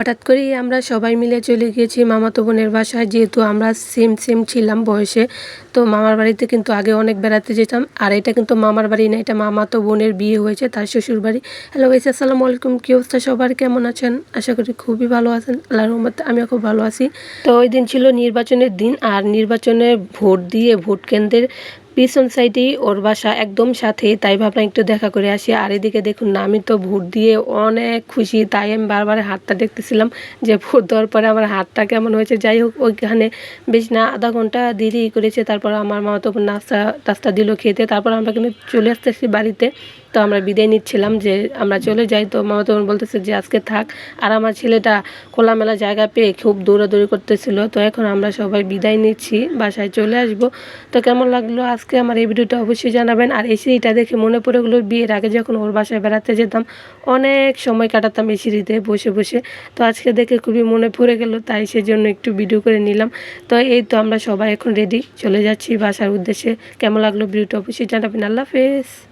হঠাৎ করেই আমরা সবাই মিলে চলে গিয়েছি মামাতো বোনের বাসায়, যেহেতু আমরা সেম ছিলাম বয়সে। তো মামার বাড়িতে কিন্তু আগে অনেক বেড়াতে যেতাম, আর এটা কিন্তু মামার বাড়ি না, এটা মামাতো বোনের বিয়ে হয়েছে, তার শ্বশুর বাড়ি। হ্যালো গাইস, আসসালামু আলাইকুম। কী অবস্থা সবার, কেমন আছেন? আশা করি খুবই ভালো আছেন, আল্লাহর রহমতে আমিও খুব ভালো আছি। তো ওই দিন ছিল নির্বাচনের দিন, আর নির্বাচনে ভোট দিয়ে ভোট কেন্দ্রের পিছন সাইডেই ওর বাসা, একদম সাথে। তাই ভাবলাম একটু দেখা করে আসি। আর এদিকে দেখুন না, আমি তো ভোট দিয়ে অনেক খুশি, তাই আমি বারবার হাতটা দেখতেছিলাম যে ভোট দেওয়ার পরে আমার হাতটা কেমন হয়েছে। যাই হোক, ওইখানে বেশ না আধা ঘন্টা দেরি করেছে, তারপর আমার মা তো নাস্তা টাস্তা দিল খেতে, তারপর আমরা কিন্তু চলে আসতেছি বাড়িতে। তো আমরা বিদায় নিচ্ছিলাম যে আমরা চলে যাই, তো মামা তখন বলতেছে যে আজকে থাক। আর আমার ছেলেটা খোলামেলা জায়গা পেয়ে খুব দৌড়াদৌড়ি করতেছিল। তো এখন আমরা সবাই বিদায় নিচ্ছি, বাসায় চলে আসব। তো কেমন লাগলো আজকে আমার এই ভিডিওটা অবশ্যই জানাবেন। আর এই সিঁড়িটা দেখে মনে পড়ে গেলো বিয়ের আগে যখন ওর বাসায় বেড়াতে যেতাম, অনেক সময় কাটাতাম এই সিঁড়িতে বসে বসে। তো আজকে দেখে খুবই মনে পড়ে গেল, তাই সেজন্য একটু ভিডিও করে নিলাম। তো এই তো আমরা সবাই এখন রেডি, চলে যাচ্ছি বাসার উদ্দেশ্যে। কেমন লাগলো ভিডিওটা অবশ্যই জানাবেন। আল্লাহ হাফেজ।